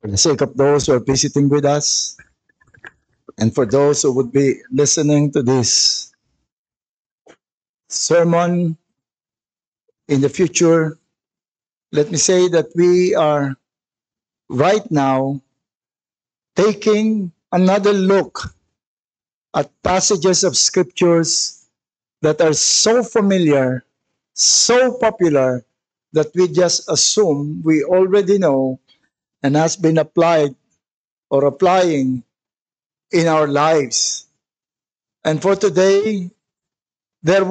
For the sake of those who are visiting with us, and for those who would be listening to this sermon in the future, let me say that we are right now taking another look at passages of scriptures that are so familiar, so popular, that we just assume we already know and has been applied or applying in our lives. And for today, there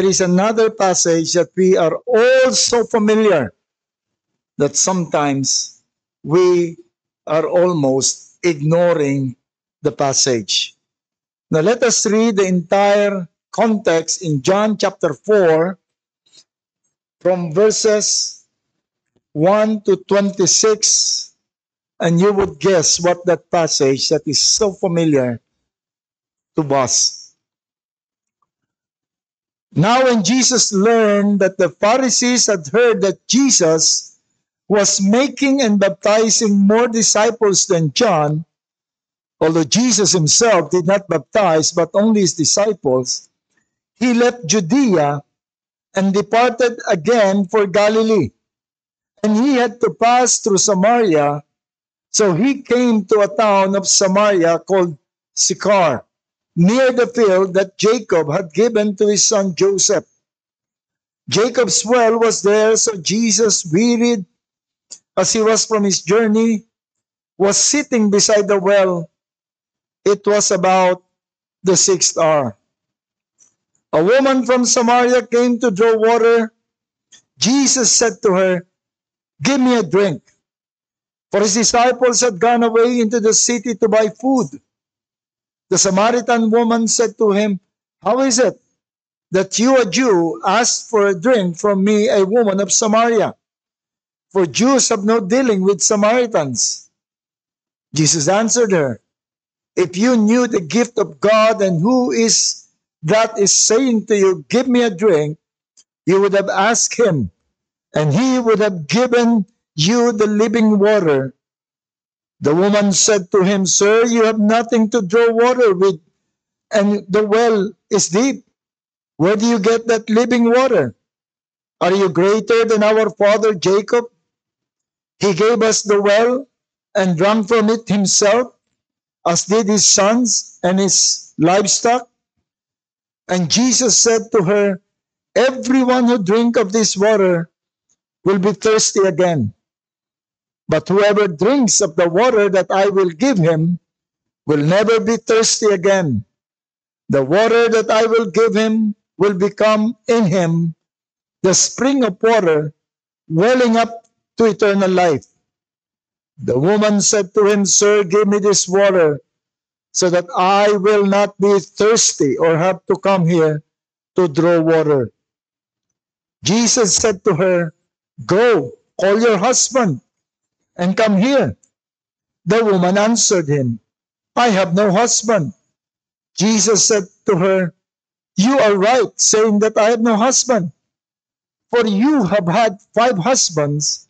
is another passage that we are all so familiar that sometimes we are almost ignoring the passage. Now let us read the entire context in John chapter 4 from verses 1 to 26, and you would guess what that passage that is so familiar to us. Now when Jesus learned that the Pharisees had heard that Jesus was making and baptizing more disciples than John, although Jesus himself did not baptize but only his disciples, he left Judea and departed again for Galilee. And he had to pass through Samaria, so he came to a town of Samaria called Sychar, near the field that Jacob had given to his son Joseph. Jacob's well was there, so Jesus, wearied as he was from his journey, was sitting beside the well. It was about the 6th hour. A woman from Samaria came to draw water. Jesus said to her, "Give me a drink." For his disciples had gone away into the city to buy food. The Samaritan woman said to him, "How is it that you, a Jew, ask for a drink from me, a woman of Samaria? For Jews have no dealing with Samaritans." Jesus answered her, "If you knew the gift of God and who is that is saying to you, 'Give me a drink,' you would have asked him, and he would have given you the living water." The woman said to him, "Sir, you have nothing to draw water with, and the well is deep. Where do you get that living water? Are you greater than our father Jacob? He gave us the well and drank from it himself, as did his sons and his livestock." And Jesus said to her, "Everyone who drink of this water will be thirsty again. But whoever drinks of the water that I will give him will never be thirsty again. The water that I will give him will become in him the spring of water welling up to eternal life." The woman said to him, "Sir, give me this water so that I will not be thirsty or have to come here to draw water." Jesus said to her, "Go, call your husband and come here." The woman answered him, "I have no husband." Jesus said to her, "You are right, saying that I have no husband. For you have had 5 husbands,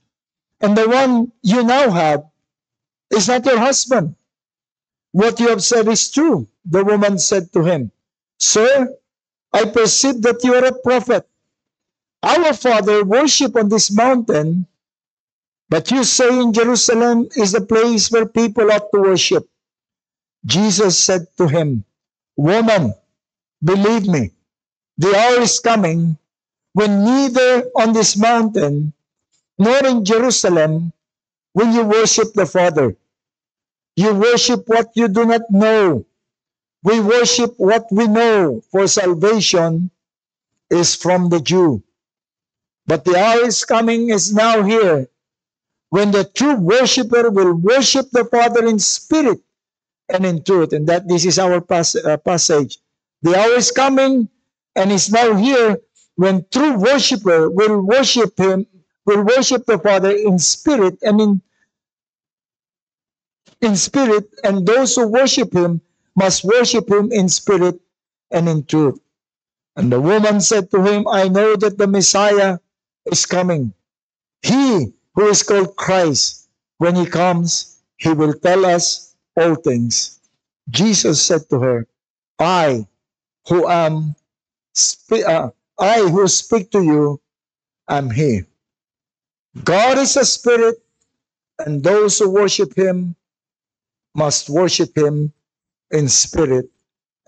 and the one you now have is not your husband. What you have said is true." The woman said to him, "Sir, I perceive that you are a prophet. Our father worshiped on this mountain, but you say in Jerusalem is the place where people ought to worship." Jesus said to him, "Woman, believe me, the hour is coming when neither on this mountain nor in Jerusalem will you worship the Father. You worship what you do not know. We worship what we know, for salvation is from the Jew. But the hour is coming, is now here, when the true worshiper will worship the Father in spirit and in truth. And that this is our passage. The hour is coming and is now here when true worshiper will worship him, will worship the Father in spirit and in spirit, and those who worship him must worship him in spirit and in truth. And the woman said to him, "I know that the Messiah is coming, he who is called Christ. When he comes, he will tell us all things. Jesus said to her, I who am I who speak to you am he. God is a spirit, and those who worship him must worship him in spirit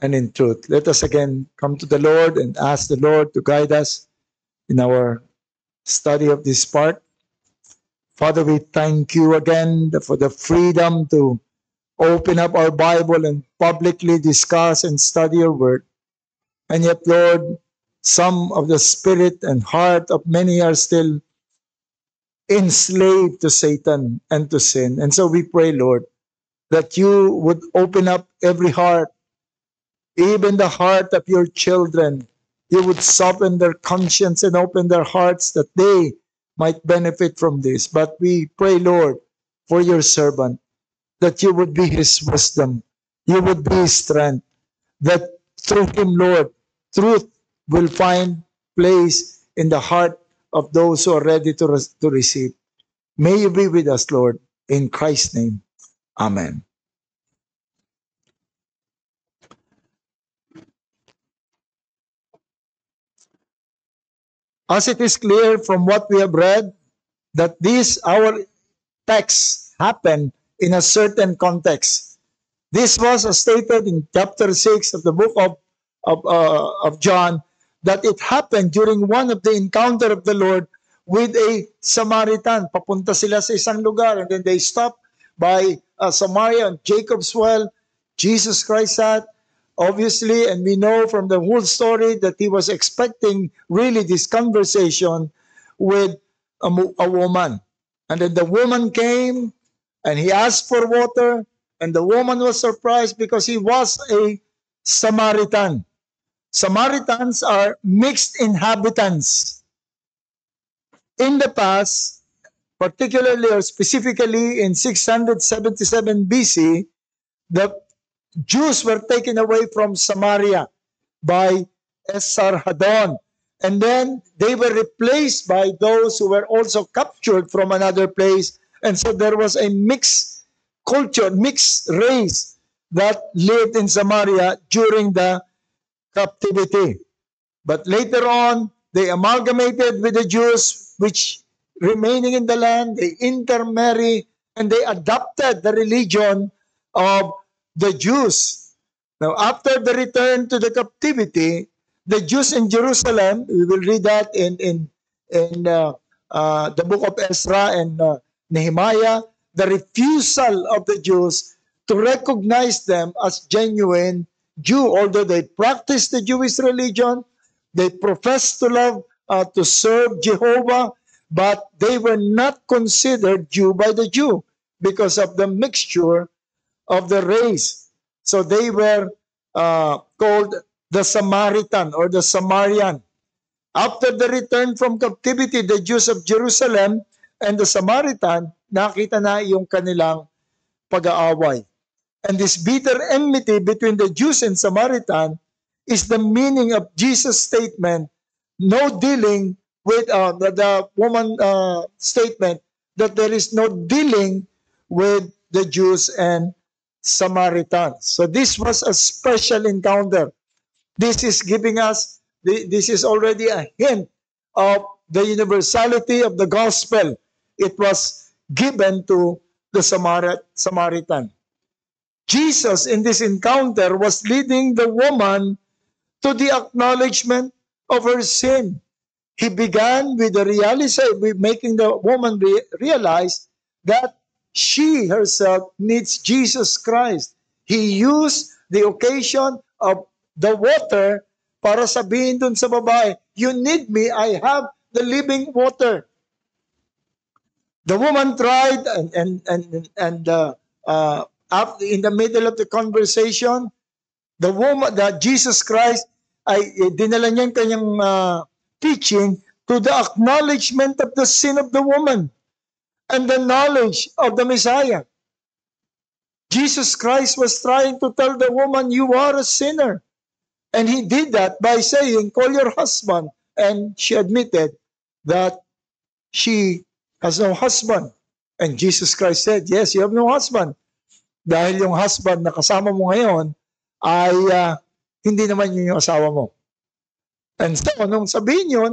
and in truth. Let us again come to the Lord and ask the Lord to guide us in our study of this part. Father, we thank you again for the freedom to open up our Bible and publicly discuss and study your word. And yet, Lord, some of the spirit and heart of many are still enslaved to Satan and to sin. And so we pray, Lord, that you would open up every heart, even the heart of your children. You would soften their conscience and open their hearts that they might benefit from this. But we pray, Lord, for your servant, that you would be his wisdom, you would be his strength, that through him, Lord, truth will find place in the heart of those who are ready to receive. May you be with us, Lord, in Christ's name. Amen. As it is clear from what we have read, that this, our text, happened in a certain context. This was stated in chapter 6 of the book of John, that it happened during one of the encounter of the Lord with a Samaritan. Papunta sila sa isang lugar, and then they stop by Samaria and Jacob's well. Jesus Christ sat, obviously, and we know from the whole story that he was expecting really this conversation with a woman. And then the woman came, and he asked for water, and the woman was surprised because he was a Samaritan. Samaritans are mixed inhabitants. In the past, particularly or specifically in 677 BC, the Jews were taken away from Samaria by Esarhaddon. And then they were replaced by those who were also captured from another place. And so there was a mixed culture, mixed race that lived in Samaria during the captivity. But later on, they amalgamated with the Jews, which remaining in the land, they intermarry, and they adopted the religion of the Jews. Now, after the return to the captivity, the Jews in Jerusalem, we will read that in the book of Ezra and Nehemiah, the refusal of the Jews to recognize them as genuine Jew, although they practiced the Jewish religion, they professed to love, to serve Jehovah, but they were not considered Jew by the Jew because of the mixture of the race. So they were called the Samaritan or the Samarian. After the return from captivity, the Jews of Jerusalem and the Samaritan, nakita na yung kanilang pag-aaway. And this bitter enmity between the Jews and Samaritan is the meaning of Jesus' statement, no dealing with the woman statement that there is no dealing with the Jews and Samaritans. So this was a special encounter. This is giving us, this is already a hint of the universality of the gospel. It was given to the Samaritan. Jesus in this encounter was leading the woman to the acknowledgement of her sin. He began with the realization, with making the woman realize that she herself needs Jesus Christ. He used the occasion of the water para sabihin dun sa babae, you need me, I have the living water. The woman tried and in the middle of the conversation, the woman, that Jesus Christ, ay dinala niya yung kanyang teaching to the acknowledgement of the sin of the woman and the knowledge of the Messiah. Jesus Christ was trying to tell the woman, you are a sinner. And he did that by saying, call your husband. And she admitted that she has no husband. And Jesus Christ said, yes, you have no husband. Dahil yung husband na kasama mo ngayon ay hindi naman yun yung asawa mo. And so, nung sabihin yun,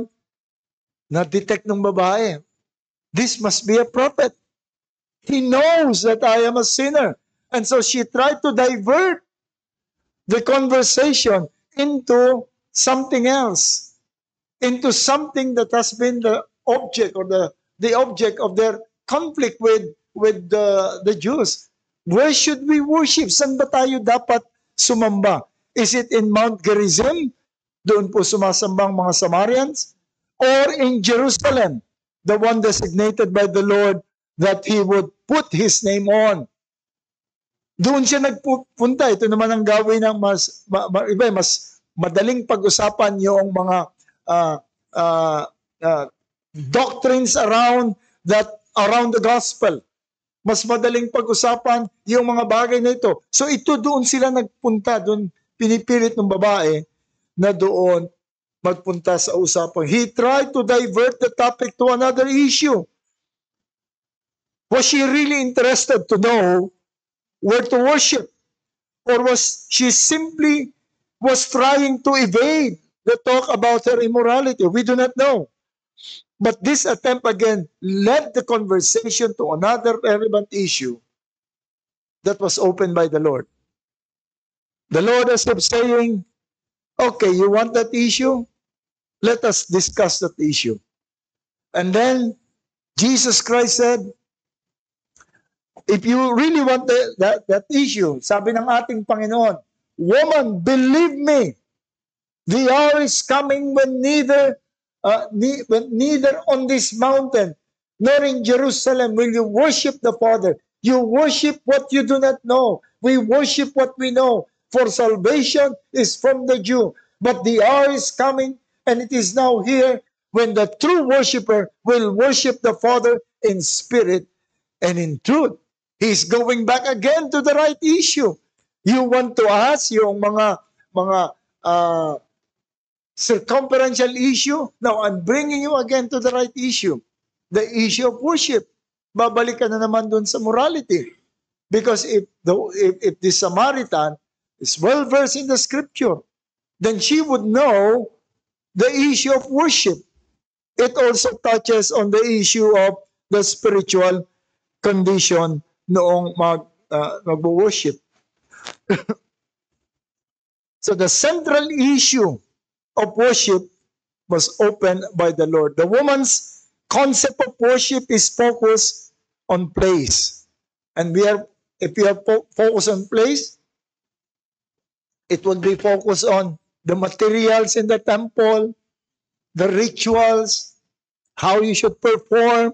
na-detect ng babae, this must be a prophet. He knows that I am a sinner. And so she tried to divert the conversation into something else, into something that has been the object or the object of their conflict with the Jews. Where should we worship? Saan ba tayo dapat sumamba? Is it in Mount Gerizim? Doon po sumasambang mga Samaritans? Or in Jerusalem, the one designated by the Lord that He would put His name on? Doon siya nagpunta. Ito naman ang gawin ng mas madaling pag-usapan yung mga doctrines around the gospel. Mas madaling pag-usapan yung mga bagay na ito. So ito doon sila nagpunta, doon pinipilit ng babae na doon magpunta sa usapan. He tried to divert the topic to another issue. Was she really interested to know where to worship? Or was she simply trying to evade the talk about her immorality? We do not know. But this attempt again led the conversation to another relevant issue that was opened by the Lord. The Lord is saying, okay, you want that issue? Let us discuss that issue. And then Jesus Christ said, if you really want that issue, sabi ng ating Panginoon, woman, believe me, the hour is coming when neither on this mountain nor in Jerusalem will you worship the Father. You worship what you do not know. We worship what we know. For salvation is from the Jew. But the hour is coming, and it is now here, when the true worshiper will worship the Father in spirit and in truth. He's going back again to the right issue. You want to ask yung mga circumferential issue? Now, I'm bringing you again to the right issue. The issue of worship. Babalik ka na naman dun sa morality. Because if the Samaritan is well versed in the scripture, then she would know the issue of worship. It also touches on the issue of the spiritual condition noong mag-worship. So the central issue of worship was opened by the Lord. The woman's concept of worship is focused on place. And if we have focus on place, it would be focused on the materials in the temple, the rituals, how you should perform,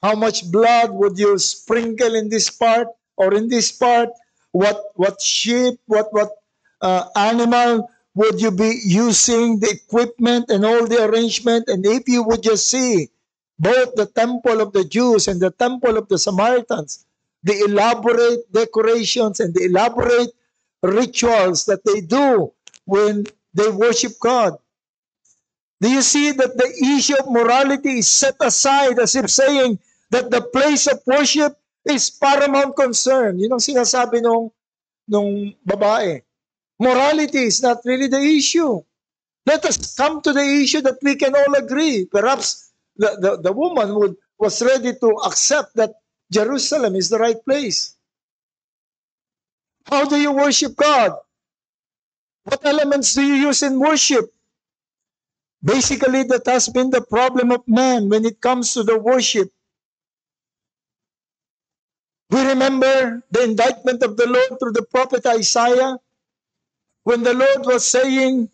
how much blood would you sprinkle in this part or in this part, what sheep, what animal would you be using, the equipment and all the arrangement. And if you would just see both the temple of the Jews and the temple of the Samaritans, the elaborate decorations and the elaborate rituals that they do when they worship God. Do you see that the issue of morality is set aside as if saying that the place of worship is paramount concern? Yun ang sinasabi nung babae. Morality is not really the issue. Let us come to the issue that we can all agree. Perhaps the woman was ready to accept that Jerusalem is the right place. How do you worship God? What elements do you use in worship? Basically, that has been the problem of man when it comes to the worship. We remember the indictment of the Lord through the prophet Isaiah, when the Lord was saying,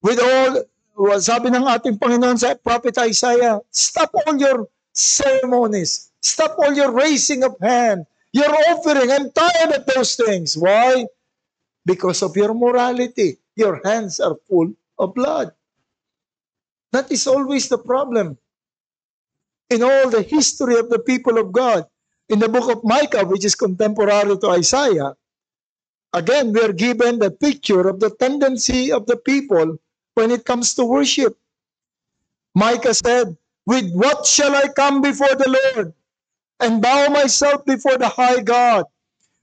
sabi ng ating Panginoon sa prophet Isaiah, stop all your ceremonies, stop all your raising of hand, your offering. I'm tired of those things. Why? Because of your morality. Your hands are full of blood. That is always the problem in all the history of the people of God. In the book of Micah, which is contemporary to Isaiah, again, we are given the picture of the tendency of the people when it comes to worship. Micah said, with what shall I come before the Lord and bow myself before the high God?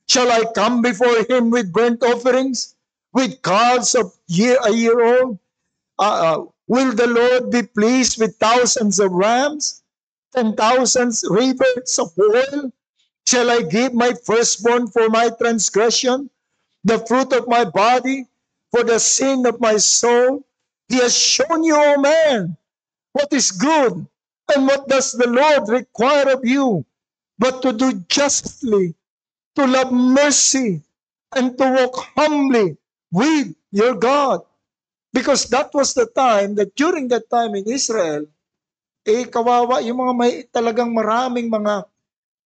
Shall I come before him with burnt offerings, with calves of a year old? Will the Lord be pleased with thousands of rams, 10,000 rivers of oil? Shall I give my firstborn for my transgression, the fruit of my body, for the sin of my soul? He has shown you, O man, what is good, and what does the Lord require of you, but to do justly, to love mercy, and to walk humbly with your God. Because that was the time that during that time in Israel, kawawa yung mga may talagang maraming mga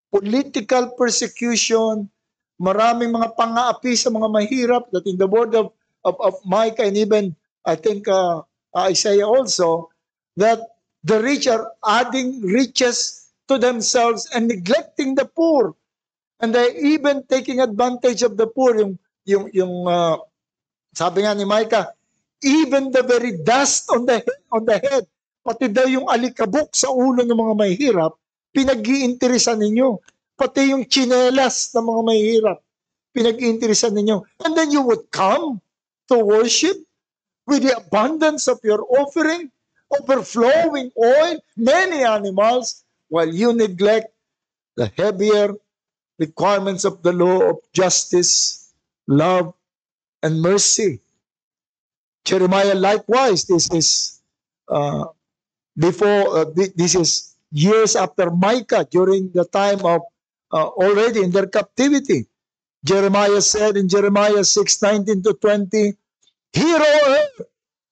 political persecution, maraming mga pang-aapi sa mga mahirap, that in the word of Micah, and even I think Isaiah also, that the rich are adding riches to themselves and neglecting the poor. And they even taking advantage of the poor. Sabi nga ni Micah, even the very dust on the head, pati daw yung alikabok sa ulo ng mga mahihirap, pinag-iinteresan ninyo. Pati yung tsinelas ng mga mahihirap, pinag-iinteresan ninyo. And then you would come to worship with the abundance of your offering, overflowing oil, many animals, while you neglect the heavier requirements of the law of justice, love, and mercy. Jeremiah likewise, this is this is years after Micah, during the time of already in their captivity. Jeremiah said in Jeremiah 6:19-20, Hear, O earth,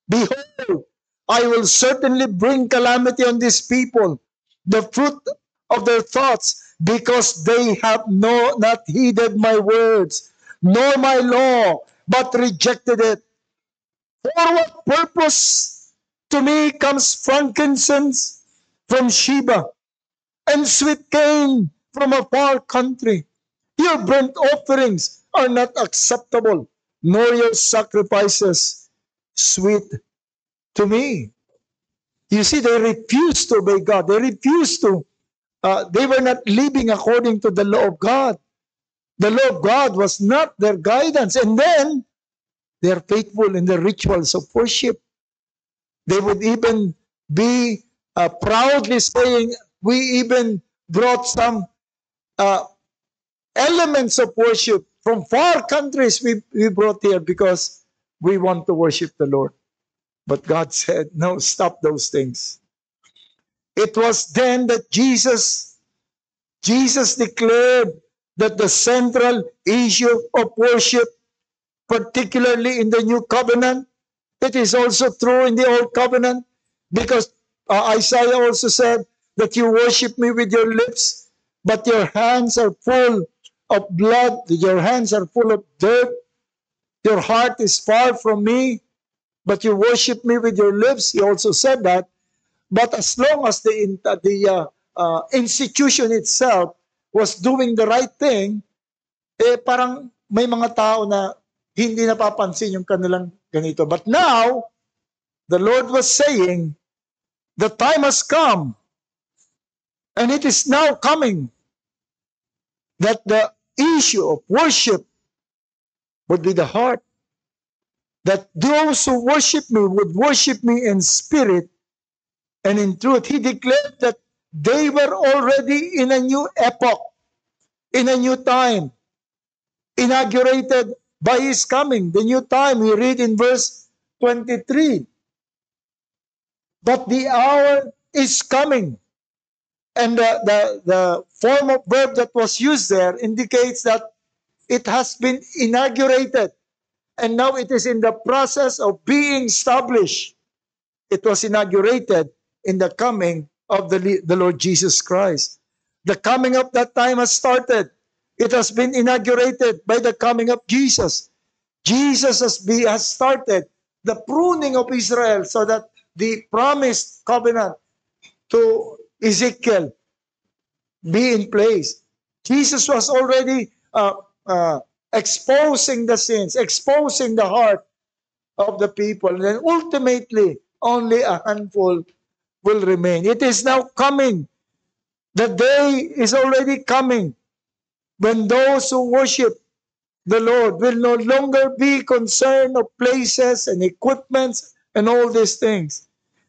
behold, I will certainly bring calamity on this people, the fruit of their thoughts, because they have not heeded my words, nor my law, but rejected it. For what purpose to me comes frankincense from Sheba, and sweet cane from a far country? Your burnt offerings are not acceptable, nor your sacrifices sweet to me. You see, they refused to obey God. They refused to, they were not living according to the law of God. The law of God was not their guidance. And then, they are faithful in the rituals of worship. They would even be proudly saying, we even brought some elements of worship from far countries we brought here because we want to worship the Lord. But God said, no, stop those things. It was then that Jesus declared that the central issue of worship, particularly in the New Covenant, it is also true in the Old Covenant, because Isaiah also said that you worship me with your lips, but your hands are full of blood, your hands are full of dirt, your heart is far from me, but you worship me with your lips. He also said that. But as long as the institution itself was doing the right thing, parang may mga tao na hindi napapansin yung kanilang ganito. But now, the Lord was saying, the time has come, and it is now coming, that the issue of worship would be the heart. That those who worship me would worship me in spirit and in truth. He declared that they were already in a new epoch, in a new time, inaugurated by His coming. The new time, we read in verse 23. But the hour is coming. And the form of verb that was used there indicates that it has been inaugurated. And now it is in the process of being established. It was inaugurated in the coming of the Lord Jesus Christ. The coming of that time has started. It has been inaugurated by the coming of Jesus. Jesus has started the pruning of Israel so that the promised covenant to Ezekiel be in place. Jesus was already exposing the sins, exposing the heart of the people. And then ultimately, only a handful will remain. It is now coming. The day is already coming when those who worship the Lord will no longer be concerned of places and equipments and all these things.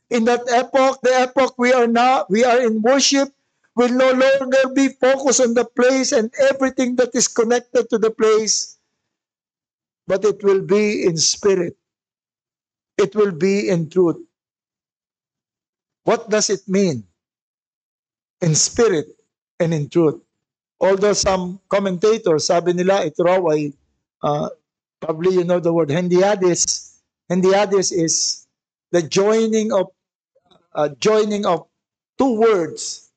In that epoch, the epoch we are now, we are in worship, will no longer be focused on the place and everything that is connected to the place, but it will be in spirit. It will be in truth. What does it mean? In spirit and in truth. Although some commentators, sabi nila, ito raw ay, probably you know the word hendiadys. Hendiadys is the joining of two words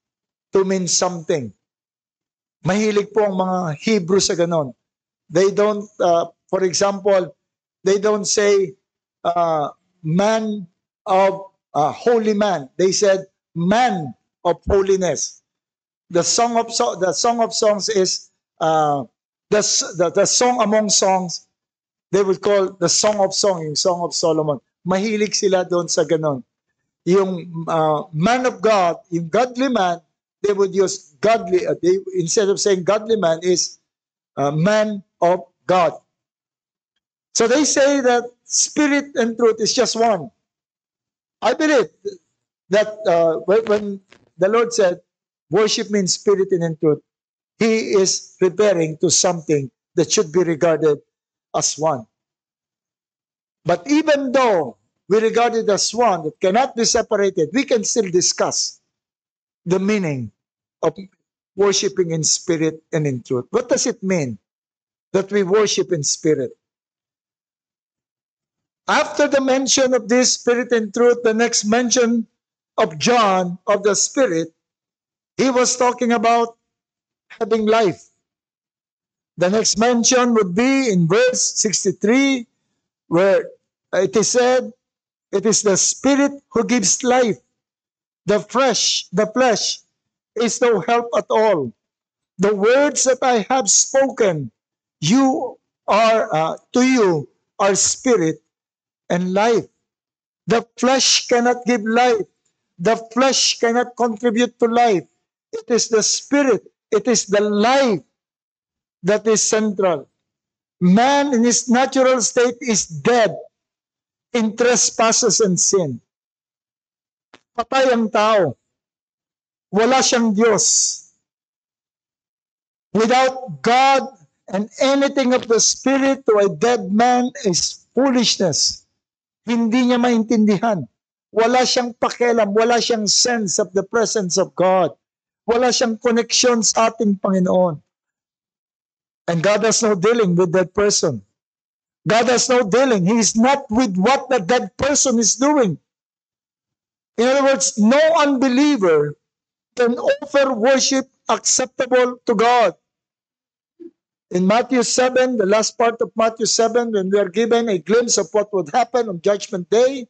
to mean something. Mahilig po ang mga Hebrew sa ganon. They don't, for example, they don't say man of holy man. They said man of holiness. The Song of Songs is the song among songs. They would call the Song of Songs, yung Song of Solomon. Mahilig sila doon sa ganon. Yung man of God, yung godly man, they would use godly. Instead of saying godly man, is man of God. So they say that spirit and truth is just one. I believe that when the Lord said, worship me in spirit and in truth, He is referring to something that should be regarded as one. But even though we regard it as one that cannot be separated, we can still discuss the meaning of worshiping in spirit and in truth. What does it mean that we worship in spirit? After the mention of this spirit and truth, the next mention of John of the spirit, he was talking about having life. The next mention would be in verse 63, where it is said, it is the spirit who gives life. The flesh is no help at all. The words that I have spoken, to you are spirit and life. The flesh cannot give life. The flesh cannot contribute to life. It is the spirit, it is the life that is central. Man in his natural state is dead in trespasses and sin. Patay ang tao. Wala siyang Diyos. Without God and anything of the Spirit to a dead man is foolishness. Hindi niya maintindihan. Wala siyang pakialam, wala siyang sense of the presence of God. Wala siyang connection sa ating Panginoon. And God has no dealing with that person. God has no dealing. He is not with what the dead person is doing. In other words, no unbeliever can offer worship acceptable to God. In Matthew 7, the last part of Matthew 7, when we are given a glimpse of what would happen on Judgment Day,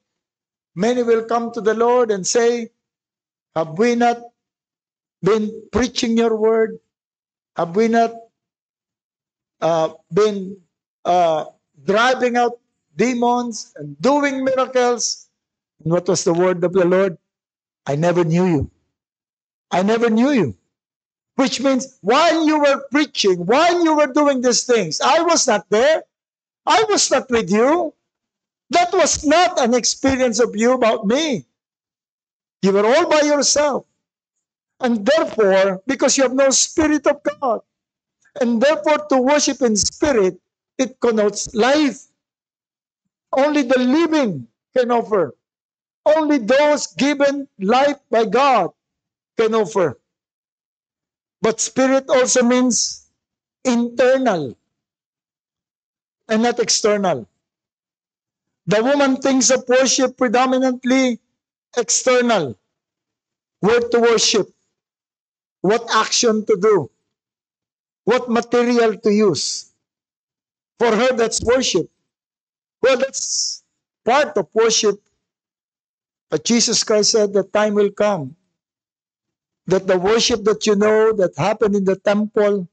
many will come to the Lord and say, have we not been preaching your word? Have we not been driving out demons and doing miracles? And what was the word of the Lord? I never knew you. I never knew you. Which means, while you were preaching, while you were doing these things, I was not there. I was not with you. That was not an experience of you about me. You were all by yourself. And therefore, because you have no Spirit of God, and therefore to worship in spirit, it connotes life. Only the living can offer. Only those given life by God can offer. But spirit also means internal and not external. The woman thinks of worship predominantly external. Where to worship, what action to do, what material to use. For her, that's worship. Well, that's part of worship. But Jesus Christ said the time will come that the worship that you know that happened in the temple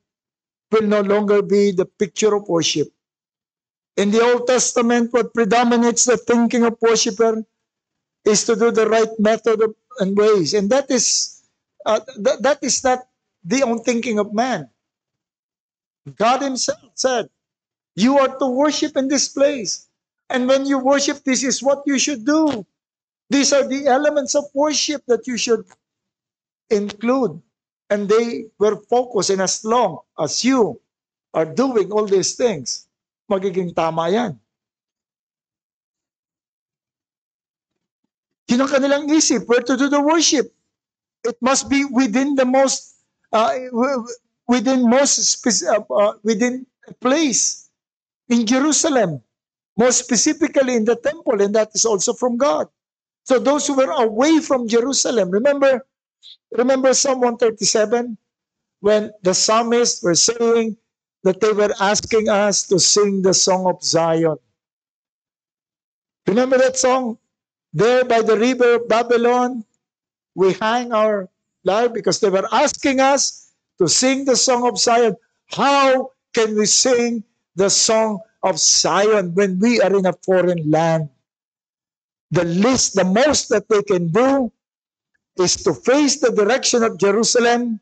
will no longer be the picture of worship. In the Old Testament, what predominates the thinking of worshiper is to do the right method and ways. And that is That is not the own thinking of man. God himself said, you are to worship in this place. And when you worship, this is what you should do. These are the elements of worship that you should include. And they were focused, and as long as you are doing all these things, magiging tama yan. Yun ang kanilang isip, where to do the worship. It must be within the most, within a place in Jerusalem, most specifically in the temple, and that is also from God. So those who were away from Jerusalem, remember Psalm 137, when the psalmists were saying that they were asking us to sing the song of Zion. Remember that song? There by the river of Babylon, we hang our lyre, because they were asking us to sing the song of Zion. How can we sing the song of Zion when we are in a foreign land? The most that they can do is to face the direction of Jerusalem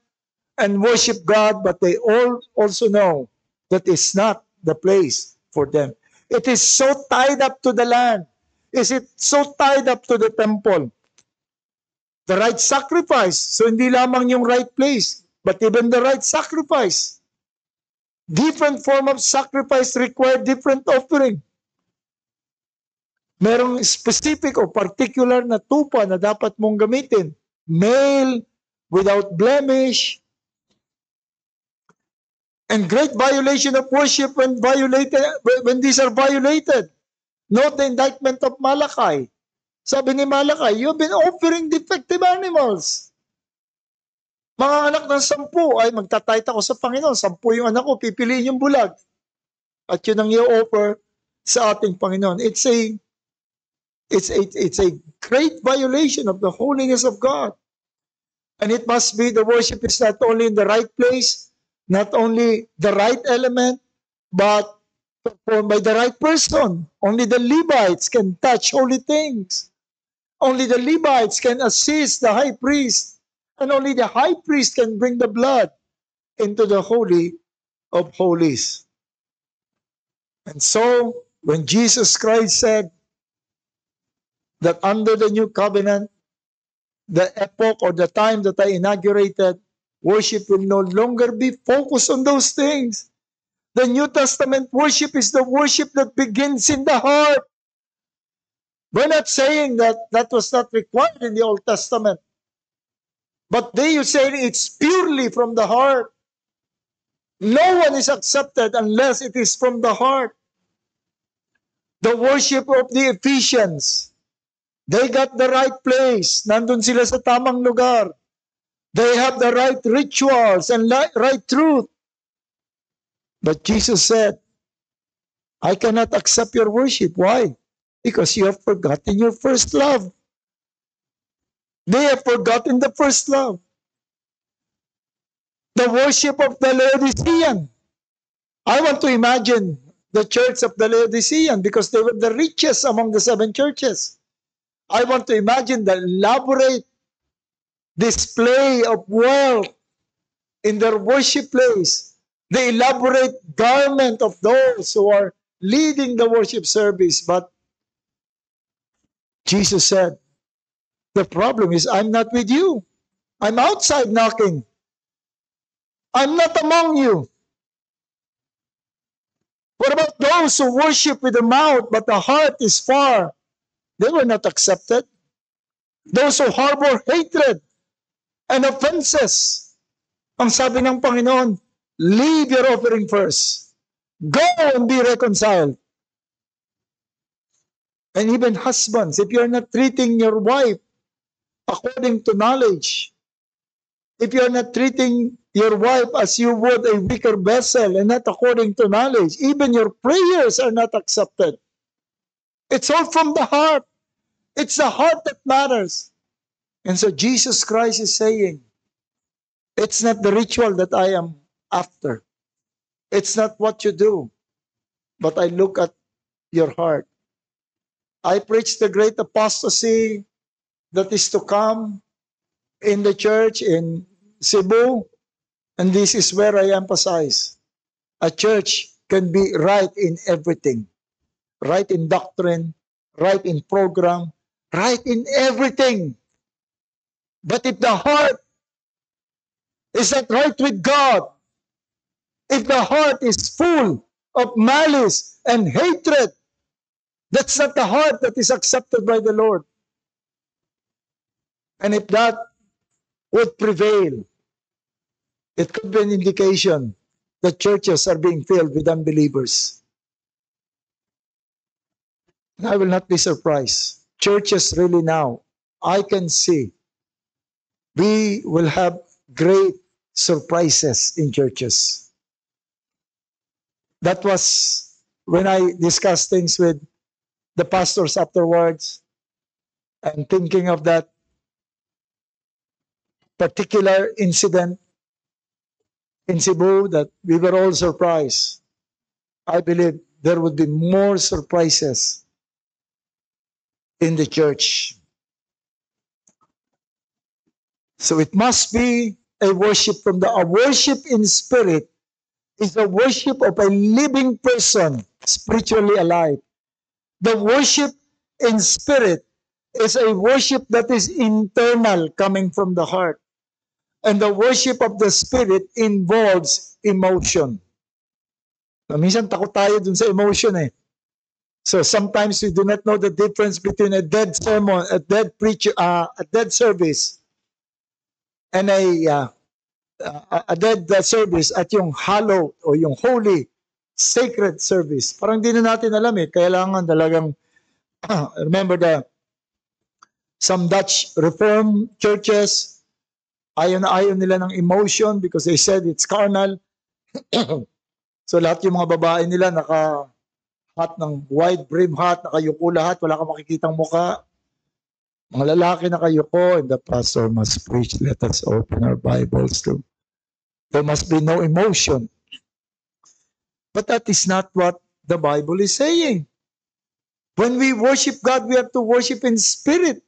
and worship God, but they all also know that it's not the place for them. It is so tied up to the land. Is it so tied up to the temple? The right sacrifice. So hindi lamang yung right place, but even the right sacrifice. Different form of sacrifice require different offering. Merong specific o particular na tupa na dapat mong gamitin. Male, without blemish. And great violation of worship when these are violated. Note the indictment of Malachi. Sabi ni Malachi, you've been offering defective animals. Mga anak ng 10, ay magtatayt ako sa Panginoon. 10 yung anak ko, pipiliin yung bulag. At yun ang i-offer sa ating Panginoon. It's a great violation of the holiness of God. And it must be, the worship is not only in the right place, not only the right element, but performed by the right person. Only the Levites can touch holy things. Only the Levites can assist the high priest. And only the high priest can bring the blood into the Holy of Holies. And so, when Jesus Christ said that under the new covenant, the epoch or the time that I inaugurated, worship will no longer be focused on those things. The New Testament worship is the worship that begins in the heart. We're not saying that that was not required in the Old Testament. But they you say it's purely from the heart. No one is accepted unless it is from the heart. The worship of the Ephesians, they got the right place. Nandun sila sa tamang lugar. They have the right rituals and right truth. But Jesus said, I cannot accept your worship. Why? Because you have forgotten your first love. They have forgotten the first love. The worship of the Laodicean. I want to imagine the church of the Laodicean because they were the richest among the 7 churches. I want to imagine the elaborate display of wealth in their worship place. The elaborate garment of those who are leading the worship service. But Jesus said, the problem is I'm not with you. I'm outside knocking. I'm not among you. What about those who worship with the mouth but the heart is far? They were not accepted. Those who harbor hatred and offenses. Ang sabi ng Panginoon, leave your offering first. Go and be reconciled. And even husbands, if you're not treating your wife according to knowledge, if you're not treating your wife as you would a weaker vessel and not according to knowledge, even your prayers are not accepted. It's all from the heart. It's the heart that matters. And so Jesus Christ is saying, it's not the ritual that I am after. It's not what you do, but I look at your heart. I preach the great apostasy that is to come. in the church in Cebu, and this is where I emphasize, a church can be right in everything. Right in doctrine, right in program, right in everything. But if the heart is not right with God, if the heart is full of malice and hatred, that's not the heart that is accepted by the Lord. And if that would prevail, it could be an indication that churches are being filled with unbelievers. And I will not be surprised. Churches really now, I can see, we will have great surprises in churches. That was when I discussed things with the pastors afterwards, and thinking of that particular incident in Cebu, that we were all surprised. I believe there would be more surprises in the church. So it must be a worship a worship in spirit is a worship of a living person, spiritually alive. The worship in spirit is a worship that is internal, coming from the heart. And the worship of the spirit involves emotion. Minsan takot tayo dun sa emotion eh. So sometimes we do not know the difference between a dead sermon, a dead preacher, a dead service, and a dead service at yung hallowed o yung holy, sacred service. Parang di na natin alam eh. Kailangan talagang, remember some Dutch Reformed churches, ayaw na ayaw nila ng emotion because they said it's carnal. So lahat yung mga babae nila naka-hat ng wide brim hat, nakayuko lahat, wala kang makikitang muka. Mga lalaki nakayuko, and the pastor must preach. Let us open our Bibles to. There must be no emotion. But that is not what the Bible is saying. When we worship God, we have to worship in spirit.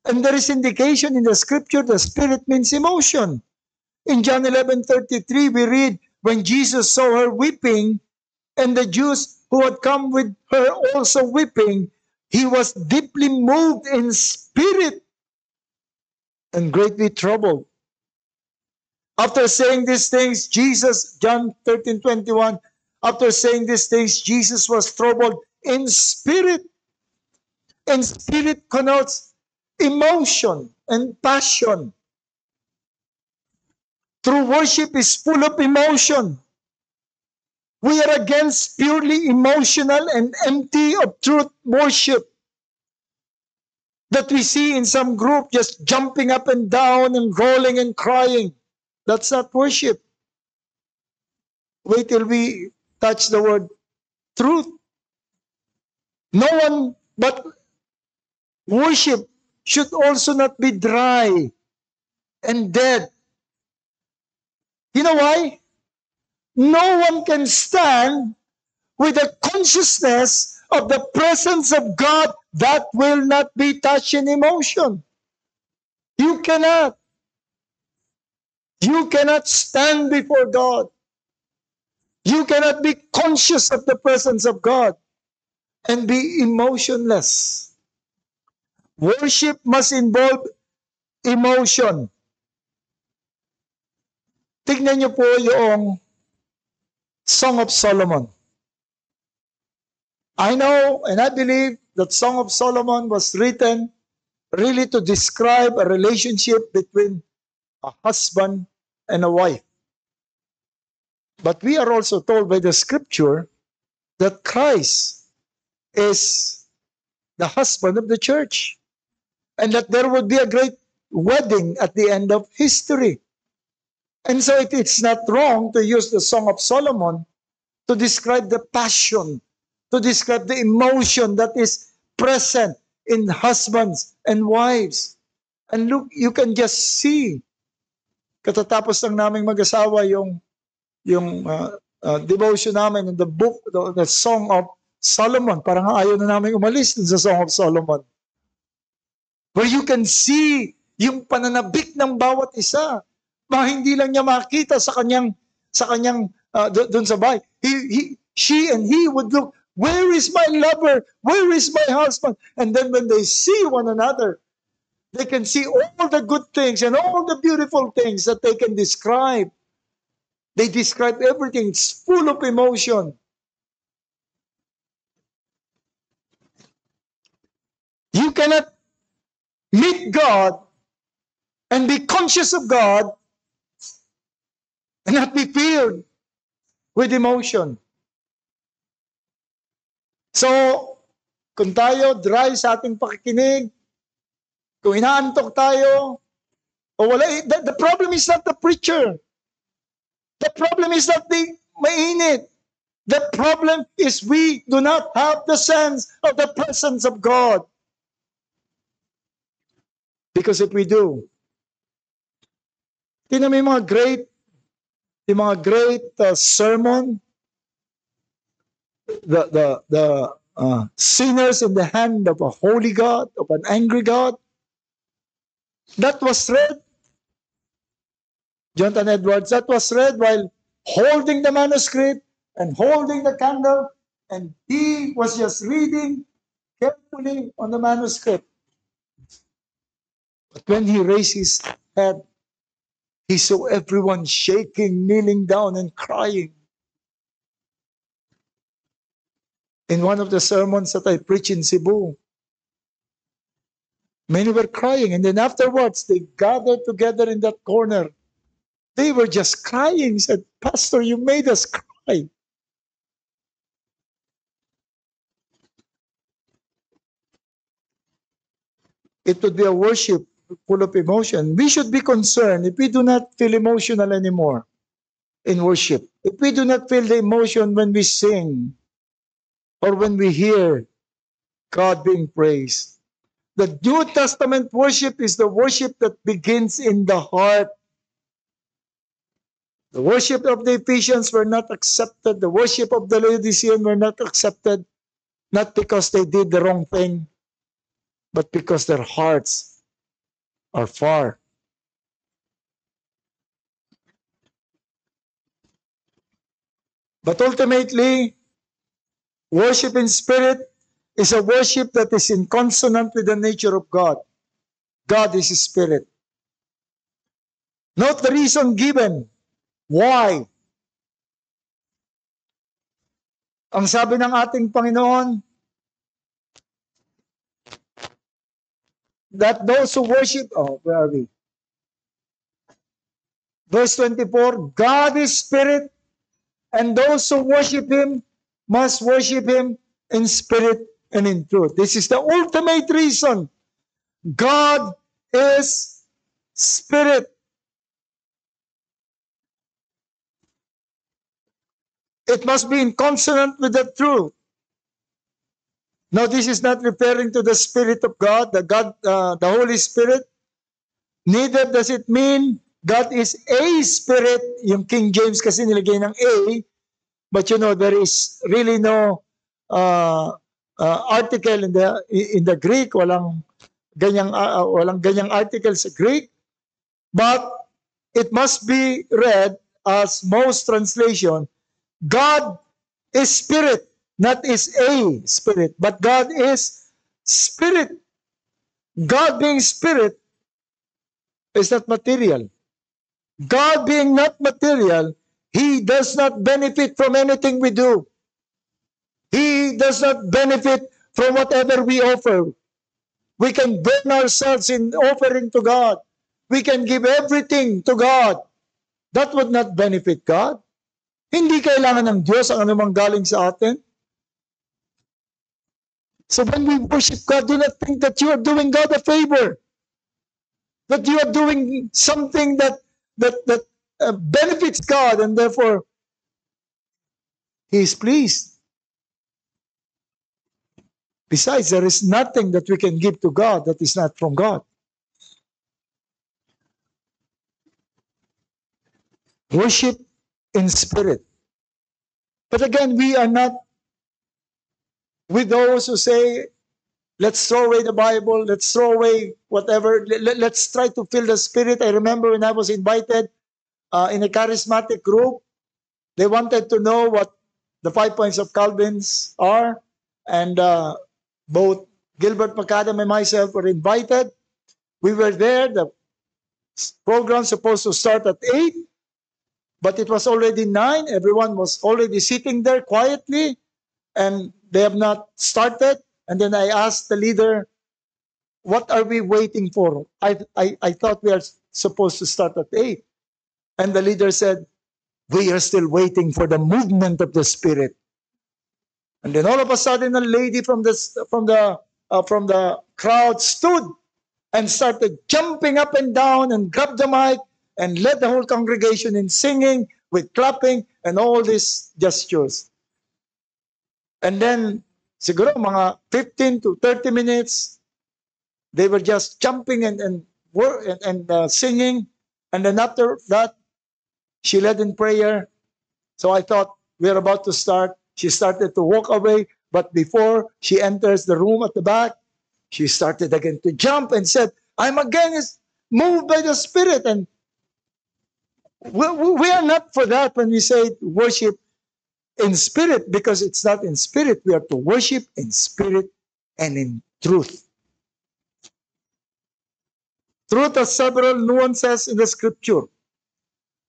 And there is indication in the scripture the spirit means emotion. In John 11:33, we read, when Jesus saw her weeping, and the Jews who had come with her also weeping, he was deeply moved in spirit and greatly troubled. After saying these things, Jesus, John 13:21, after saying these things, Jesus was troubled in spirit. And spirit connotes emotion and passion. True worship is full of emotion. We are against purely emotional and empty of truth worship that we see in some group just jumping up and down and rolling and crying. That's not worship. Wait till we touch the word truth. No one but worship should also not be dry and dead. You know why? No one can stand with a consciousness of the presence of God that will not be touched in emotion. You cannot. You cannot stand before God. You cannot be conscious of the presence of God and be emotionless. Worship must involve emotion. Tignan niyo po yung Song of Solomon. I know and I believe that Song of Solomon was written really to describe a relationship between a husband and a wife. But we are also told by the scripture that Christ is the husband of the church, and that there would be a great wedding at the end of history. And so it's not wrong to use the Song of Solomon to describe the passion, to describe the emotion that is present in husbands and wives. And look, you can just see, katatapos lang naming mag-asawa yung devotion namin in the book, the Song of Solomon. Parang ayaw na namin umalis dun sa Song of Solomon. Where you can see yung pananabik ng bawat isa. Hindi lang niya makita sa kanyang doon sa bahay. She and he would look, where is my lover? Where is my husband? And then when they see one another, they can see all the good things and all the beautiful things that they can describe. They describe everything. It's full of emotion. You cannot meet God and be conscious of God and not be filled with emotion. So, kung tayo dry sa ating pakikinig, kung inaantok tayo, o wala, the problem is not the preacher. The problem is not the mainit. The problem is we do not have the sense of the presence of God. Because if we do, tingnan mo yung mga great sermon, the sinners in the hand of a holy God, of an angry God, that was read, Jonathan Edwards, that was read while holding the manuscript and holding the candle, and he was just reading carefully on the manuscript. But when he raised his head, he saw everyone shaking, kneeling down, and crying. In one of the sermons that I preached in Cebu, many were crying, and then afterwards, they gathered together in that corner. They were just crying, said, Pastor, you made us cry. It would be a worship full of emotion. We should be concerned if we do not feel emotional anymore in worship. If we do not feel the emotion when we sing or when we hear God being praised. The New Testament worship is the worship that begins in the heart. The worship of the Ephesians were not accepted. The worship of the Laodicean were not accepted, not because they did the wrong thing, but because their hearts are far. But ultimately, worship in spirit is a worship that is in consonant with the nature of God. God is a spirit. Note the reason given. Why? Ang sabi ng ating Panginoon, that those who worship, where are we? Verse 24, God is spirit, and those who worship Him must worship Him in spirit and in truth. This is the ultimate reason. God is spirit. It must be in consonant with the truth. Now, this is not referring to the Spirit of God, the Holy Spirit. Neither does it mean God is a spirit. Yung King James kasi nilagay ng A. But you know, there is really no article in the Greek. Walang ganyang article sa Greek. But it must be read as most translation. God is spirit, not is a spirit, but God is spirit. God being spirit is not material. God being not material, He does not benefit from anything we do. He does not benefit from whatever we offer. We can burn ourselves in offering to God. We can give everything to God. That would not benefit God. Hindi kailangan ng Diyos ang anumang galing sa atin. So when we worship God, do not think that you are doing God a favor. That you are doing something that benefits God, and therefore He is pleased. Besides, there is nothing that we can give to God that is not from God. Worship in spirit. But again, we are not with those who say, Let's throw away the Bible. Let's throw away whatever. Let's try to feel the Spirit. I remember when I was invited in a charismatic group, they wanted to know what the 5 points of Calvin's are. And both Gilbert McAdam and myself were invited. We were there. The program supposed to start at 8, but it was already 9. Everyone was already sitting there quietly, and they have not started. And then I asked the leader, what are we waiting for? I thought we are supposed to start at 8. And the leader said, we are still waiting for the movement of the Spirit. And then all of a sudden, a lady from the crowd stood and started jumping up and down and grabbed the mic and led the whole congregation in singing, with clapping, and all these gestures. And then, siguro mga 15 to 30 minutes, they were just jumping and singing. And then after that, she led in prayer. So I thought, we're about to start. She started to walk away, but before she enters the room at the back, she started again to jump and said, I'm again moved by the Spirit. And we are not for that when we say worship in spirit, because it's not in spirit. We are to worship in spirit and in truth. Truth has several nuances in the scripture.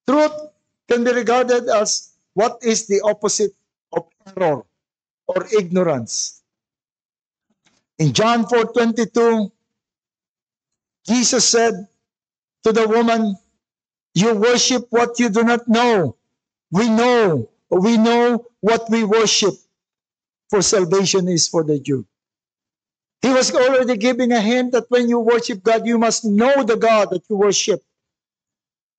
Truth can be regarded as what is the opposite of error or ignorance. In John 4:22, Jesus said to the woman, you worship what you do not know. We know what we worship, for salvation is for the Jew. He was already giving a hint that when you worship God, you must know the God that you worship.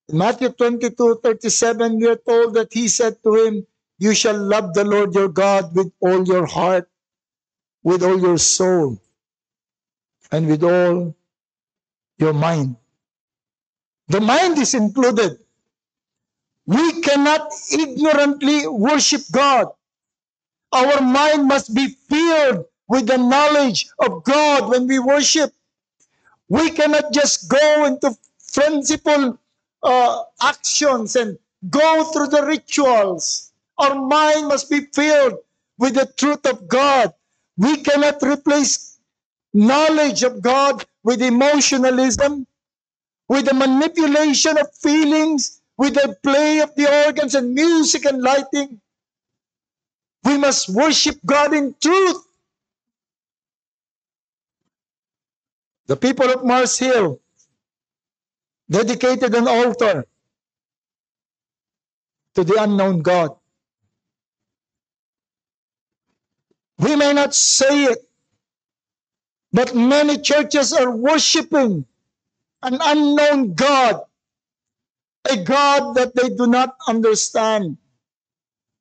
In Matthew 22:37, we are told that he said to him, you shall love the Lord your God with all your heart, with all your soul, and with all your mind. The mind is included. We cannot ignorantly worship God. Our mind must be filled with the knowledge of God when we worship. We cannot just go into fanciful actions and go through the rituals. Our mind must be filled with the truth of God. We cannot replace knowledge of God with emotionalism, with the manipulation of feelings, with the play of the organs and music and lighting. We must worship God in truth. The people of Mars Hill dedicated an altar to the unknown God. We may not say it, but many churches are worshiping an unknown God, a God that they do not understand.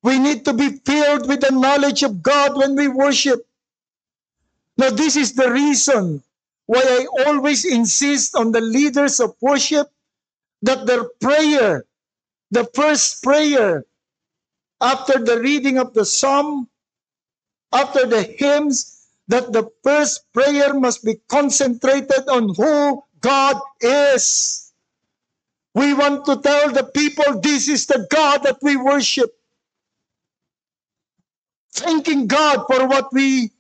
We need to be filled with the knowledge of God when we worship. Now, this is the reason why I always insist on the leaders of worship that their prayer, the first prayer, after the reading of the psalm, after the hymns, that the first prayer must be concentrated on who God is. We want to tell the people this is the God that we worship. Thanking God for what we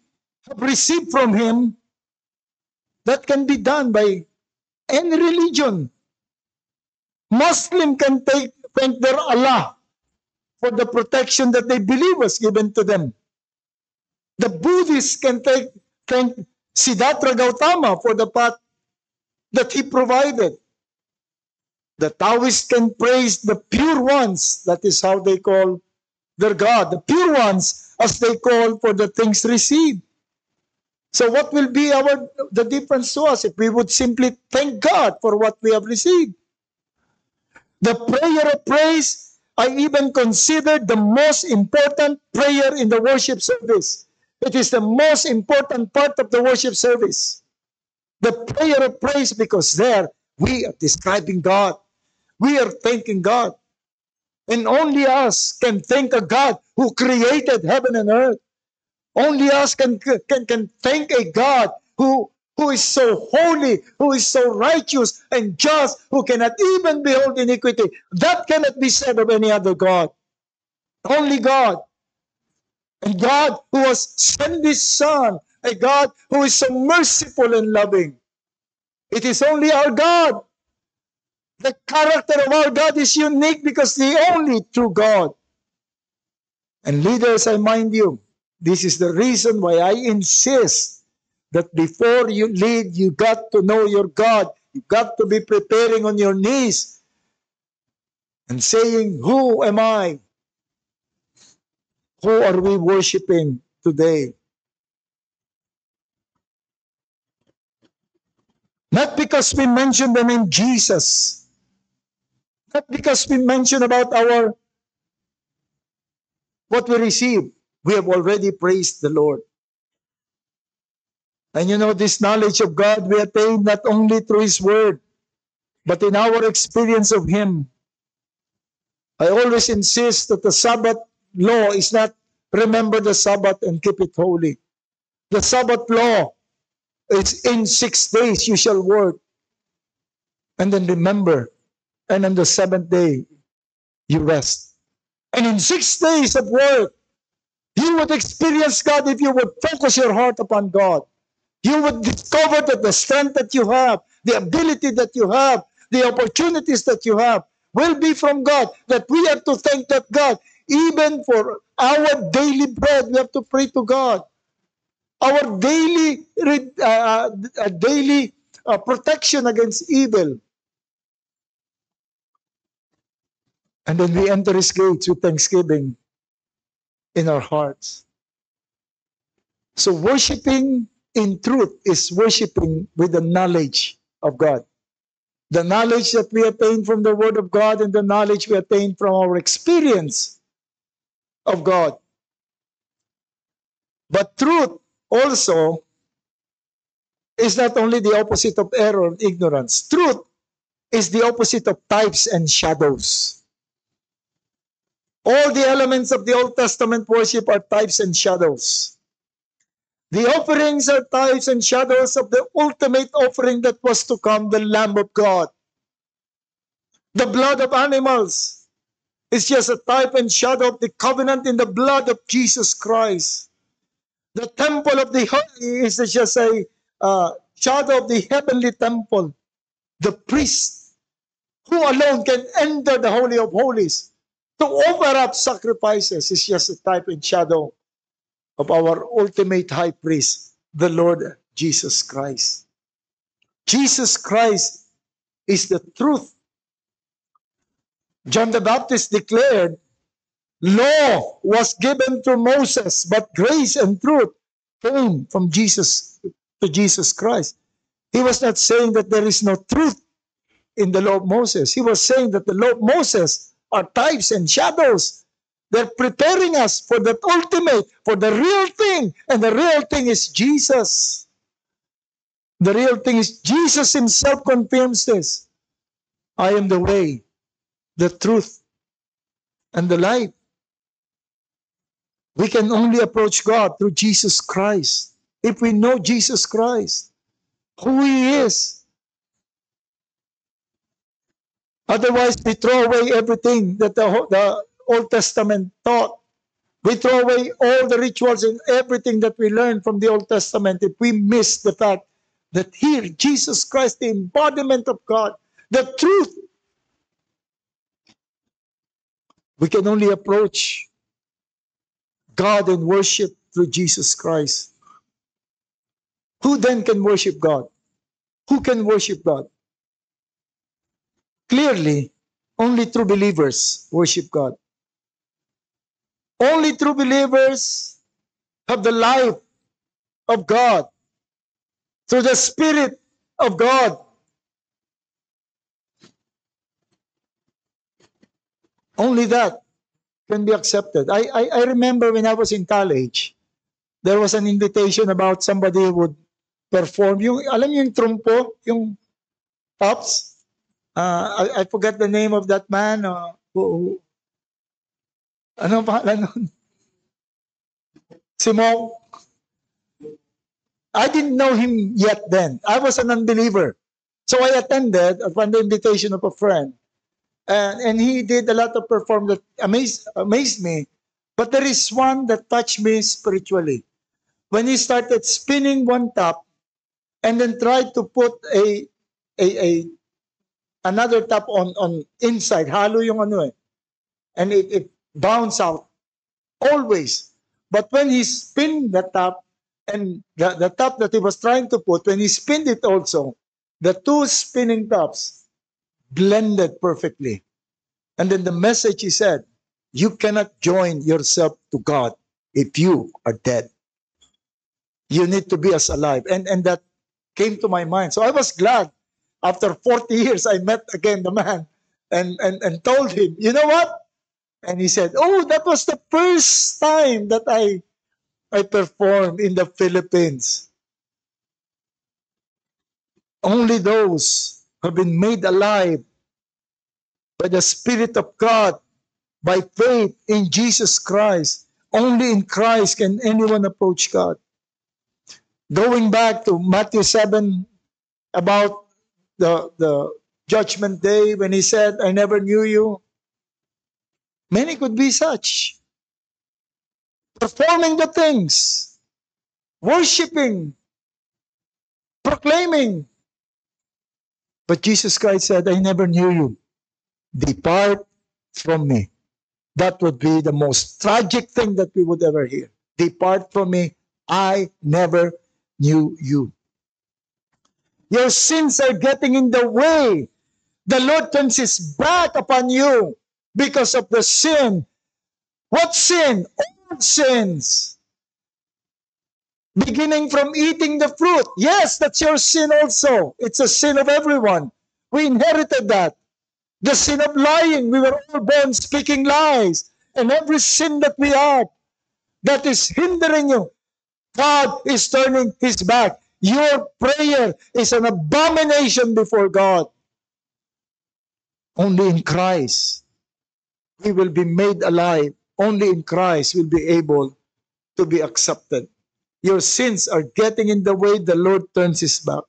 have received from Him, that can be done by any religion. Muslim can thank their Allah for the protection that they believe was given to them. The Buddhists can thank Siddhartha Gautama for the path that he provided. The Taoists can praise the pure ones, that is how they call their God, the pure ones, as they call for the things received. So what will be the difference to us if we would simply thank God for what we have received? The prayer of praise, I even consider the most important prayer in the worship service. It is the most important part of the worship service. The prayer of praise, because there we are describing God. We are thanking God. And only us can thank a God who created heaven and earth, Only us can thank a God who is so holy, who is so righteous and just, who cannot even behold iniquity. That cannot be said of any other God. Only God. And God who has sent His Son, a God who is so merciful and loving. It is only our God. The character of our God is unique because the only true God. And leaders, I mind you, this is the reason why I insist that before you lead, you got to know your God. You got to be preparing on your knees and saying, who am I? Who are we worshiping today? Not because we mention the name Jesus. Not because we mention about what we receive. We have already praised the Lord. And you know, this knowledge of God we attain not only through His Word, but in our experience of Him. I always insist that the Sabbath law is not remember the Sabbath and keep it holy. The Sabbath law is in 6 days you shall work. And then remember, and on the seventh day, you rest. And in 6 days of work, you would experience God if you would focus your heart upon God. You would discover that the strength that you have, the ability that you have, the opportunities that you have will be from God. That we have to thank that God. Even for our daily bread, we have to pray to God. Our daily protection against evil. And then we enter His gates with thanksgiving in our hearts. So worshiping in truth is worshiping with the knowledge of God. The knowledge that we attain from the Word of God and the knowledge we attain from our experience of God. But truth also is not only the opposite of error and ignorance. Truth is the opposite of types and shadows. All the elements of the Old Testament worship are types and shadows. The offerings are types and shadows of the ultimate offering that was to come, the Lamb of God. The blood of animals is just a type and shadow of the covenant in the blood of Jesus Christ. The temple of the holy is just a shadow of the heavenly temple. The priest, who alone can enter the Holy of Holies to offer up sacrifices, is just a type and shadow of our ultimate high priest, the Lord Jesus Christ. Jesus Christ is the truth. John the Baptist declared, law was given to Moses, but grace and truth came from Jesus to Jesus Christ. He was not saying that there is no truth in the law of Moses. He was saying that the law of Moses are types and shadows. They're preparing us for that ultimate, for the real thing. And the real thing is Jesus. The real thing is Jesus Himself confirms this. I am the way, the truth, and the life. We can only approach God through Jesus Christ. If we know Jesus Christ, who He is. Otherwise, we throw away everything that the Old Testament taught. We throw away all the rituals and everything that we learned from the Old Testament if we miss the fact that here, Jesus Christ, the embodiment of God, the truth, we can only approach God and worship through Jesus Christ. Who then can worship God? Who can worship God? Clearly, only true believers worship God. Only true believers have the life of God through the Spirit of God. Only that can be accepted. I remember when I was in college, there was an invitation about somebody who would perform. Yung, alam niyo yung trumpo, yung pops? I forgot the name of that man. Ano pangalan nun? Si Mo. I didn't know him yet then. I was an unbeliever. So I attended upon the invitation of a friend. And he did a lot of perform that amazed me. But there is one that touched me spiritually. When he started spinning one top and then tried to put a another top on inside, halo yung ano eh. And it bounced out always. But when he spun the top, and the top that he was trying to put, when he spinned it also, the two spinning tops blended perfectly. And then the message he said, you cannot join yourself to God if you are dead. You need to be as alive. And that came to my mind. So I was glad. After 40 years, I met again the man and told him, you know what? And he said, oh, that was the first time that I performed in the Philippines. Only those who have been made alive by the Spirit of God, by faith in Jesus Christ. Only in Christ can anyone approach God. Going back to Matthew 7 about the judgment day when he said, I never knew you. Many could be such. Performing the things, worshiping, proclaiming. But Jesus Christ said, I never knew you. Depart from me. That would be the most tragic thing that we would ever hear. Depart from me. I never knew you. Your sins are getting in the way. The Lord turns his back upon you because of the sin. What sin? All sins. Beginning from eating the fruit. Yes, that's your sin also. It's a sin of everyone. We inherited that. The sin of lying. We were all born speaking lies. And every sin that we have that is hindering you, God is turning his back. Your prayer is an abomination before God. Only in Christ we will be made alive. Only in Christ we'll be able to be accepted. Your sins are getting in the way. The Lord turns his back.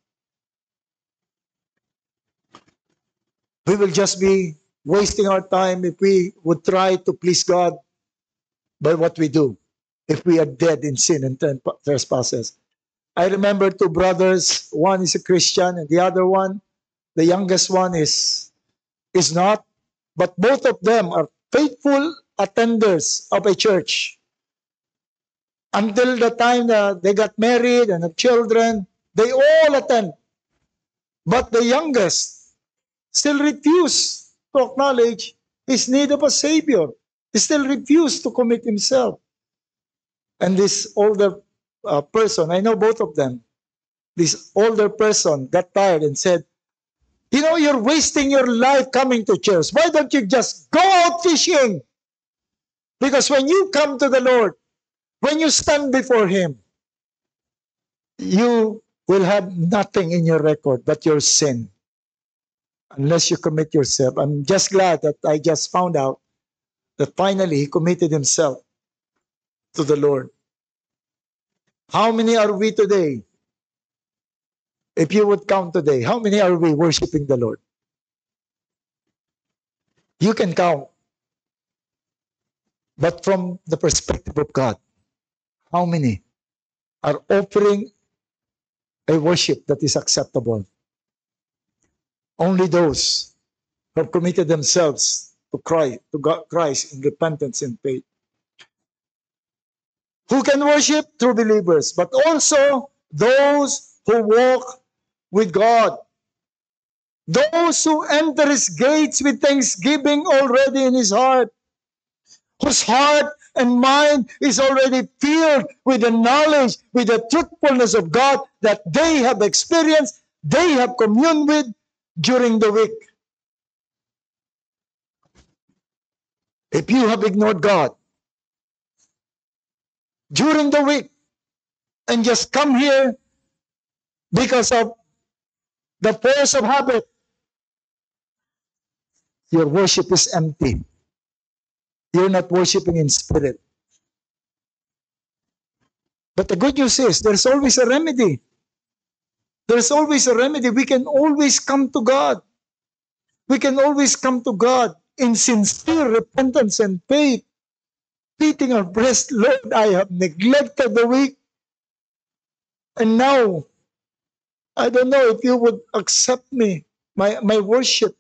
We will just be wasting our time if we would try to please God by what we do, if we are dead in sin and trespasses. I remember two brothers. One is a Christian and the other one, the youngest one, is not. But both of them are faithful attenders of a church. Until the time that they got married and have children, they all attend. But the youngest still refused to acknowledge his need of a Savior. He still refused to commit himself. And this older person, I know both of them, this older person got tired and said, you know, you're wasting your life coming to church. Why don't you just go out fishing? Because when you come to the Lord, when you stand before him, you will have nothing in your record but your sin. Unless you commit yourself. I'm just glad that I just found out that finally he committed himself to the Lord. How many are we today? If you would count today, how many are we worshiping the Lord? You can count. But from the perspective of God, how many are offering a worship that is acceptable? Only those who have committed themselves to Christ in repentance and faith. Who can worship? True believers, but also those who walk with God. Those who enter his gates with thanksgiving already in his heart, whose heart and mind is already filled with the knowledge, with the truthfulness of God that they have experienced, they have communed with during the week. If you have ignored God during the week and just come here because of the force of habit, your worship is empty. You're not worshiping in spirit. But the good news is, there's always a remedy. There's always a remedy. We can always come to God. We can always come to God in sincere repentance and faith, beating our breast, Lord, I have neglected the weak. And now, I don't know if you would accept me, my worship.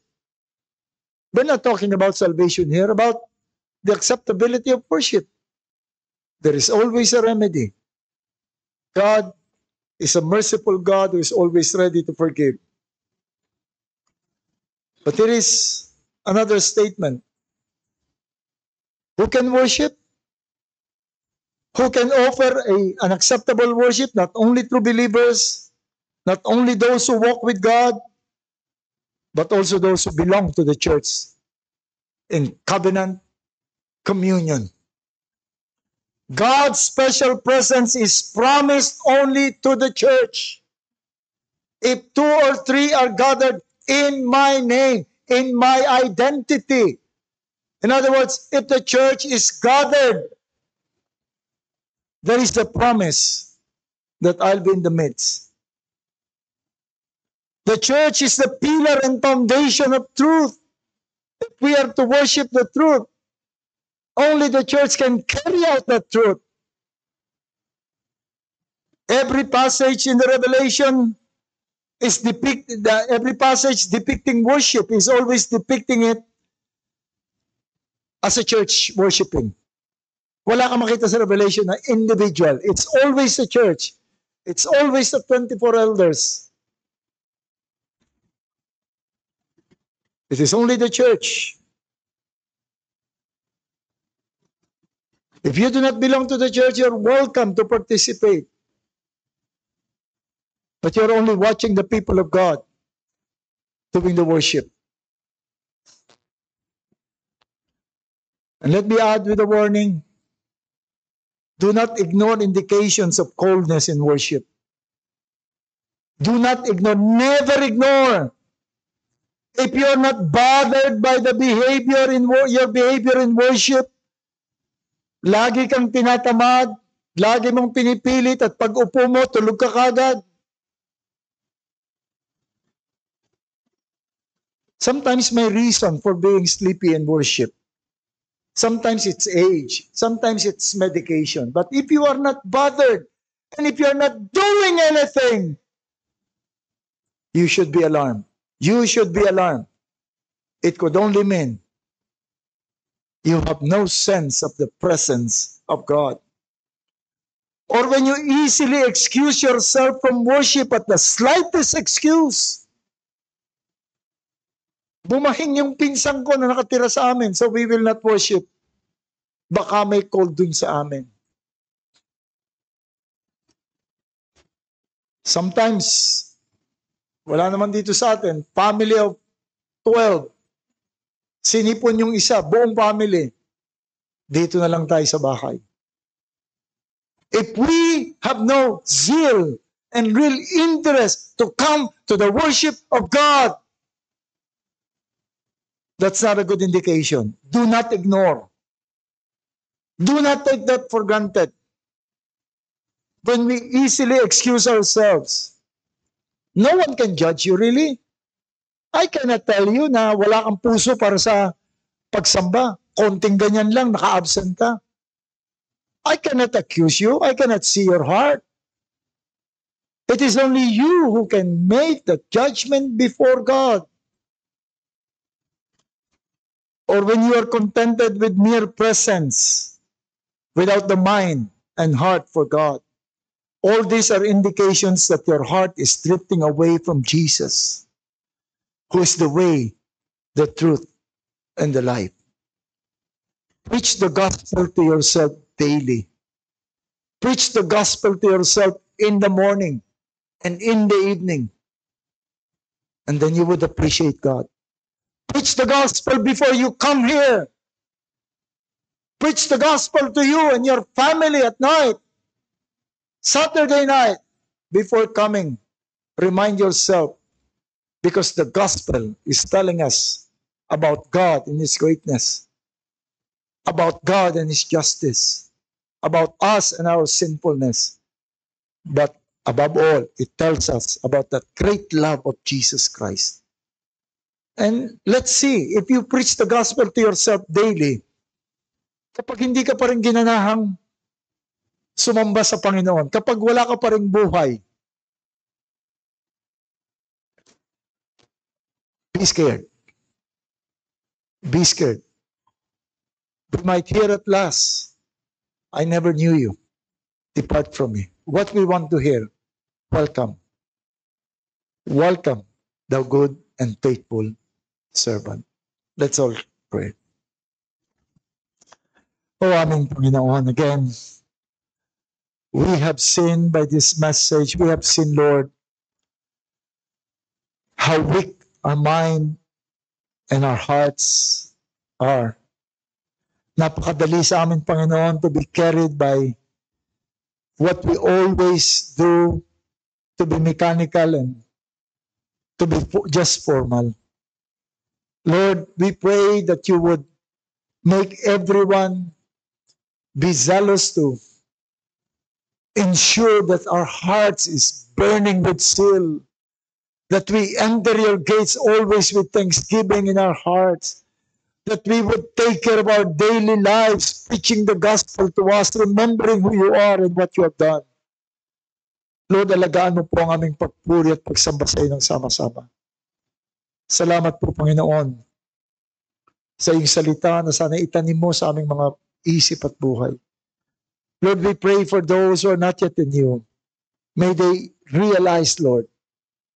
We're not talking about salvation here, about the acceptability of worship. There is always a remedy. God is a merciful God who is always ready to forgive. But there is another statement. Who can worship? Who can offer an acceptable worship? Not only true believers, not only those who walk with God, but also those who belong to the church in covenant communion. God's special presence is promised only to the church. If 2 or 3 are gathered in my name, in my identity. In other words, if the church is gathered, there is a promise that I'll be in the midst. The church is the pillar and foundation of truth. If we are to worship the truth, only the church can carry out that truth. Every passage in the Revelation is every passage depicting worship is always depicting it as a church worshiping. Wala kang makita sa Revelation na individual. It's always the church. It's always the 24 elders. It is only the church. If you do not belong to the church, you're welcome to participate. But you're only watching the people of God doing the worship. And let me add with a warning. Do not ignore indications of coldness in worship. Do not ignore, never ignore. If you're not bothered by the behavior your behavior in worship, lagi kang tinatamad, lagi mong pinipilit at pag upo mo, tulog ka kagad. Sometimes may reason for being sleepy in worship. Sometimes it's age. Sometimes it's medication. But if you are not bothered, and if you are not doing anything, you should be alarmed. You should be alarmed. It could only mean you have no sense of the presence of God. Or when you easily excuse yourself from worship at the slightest excuse. Bumahing yung pinsan ko na nakatira sa amin, so we will not worship. Baka may call dun sa amin. Sometimes, wala naman dito sa atin, family of 12, sinipon yung isa, buong family, dito na lang tayo sa bahay. If we have no zeal and real interest to come to the worship of God, that's not a good indication. Do not ignore. Do not take that for granted. When we easily excuse ourselves, no one can judge you really. I cannot tell you na wala kang puso para sa pagsamba. Konting ganyan lang, naka-absent ka. I cannot accuse you. I cannot see your heart. It is only you who can make the judgment before God. Or when you are contented with mere presence, without the mind and heart for God. All these are indications that your heart is drifting away from Jesus, who is the way, the truth, and the life. Preach the gospel to yourself daily. Preach the gospel to yourself in the morning and in the evening. And then you would appreciate God. Preach the gospel before you come here. Preach the gospel to you and your family at night. Saturday night, before coming, remind yourself, because the gospel is telling us about God and His greatness, about God and His justice, about us and our sinfulness, But above all, it tells us about that great love of Jesus Christ. And let's see, if you preach the gospel to yourself daily, kapag hindi ka pa rin ginanahang sumamba sa Panginoon, kapag wala ka pa rin buhay, be scared. Be scared. We might hear at last, I never knew you. Depart from me. What we want to hear, welcome. Welcome, thou good and faithful servant. Let's all pray. O aming Panginoon, again, we have seen by this message, we have seen, Lord, how weak our mind and our hearts are. Napakadali sa amin, Panginoon, to be carried by what we always do, to be mechanical and to be just formal. Lord, we pray that you would make everyone be zealous to ensure that our hearts is burning with zeal, that we enter your gates always with thanksgiving in our hearts, that we would take care of our daily lives, preaching the gospel to us, remembering who you are and what you have done. Lord, alagaan mo po ang aming pagpuri at pagsamba sa iyo ng sama-sama. Salamat po, Panginoon, sa iyong salita na sana itanim mo sa aming mga isip at buhay. Lord, we pray for those who are not yet in you. May they realize, Lord,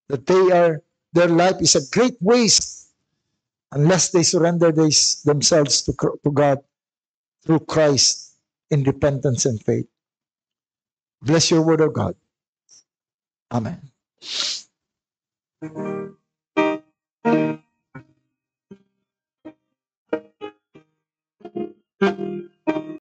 that their life is a great waste unless they surrender themselves to God through Christ in repentance and faith. Bless your word, O God. Amen.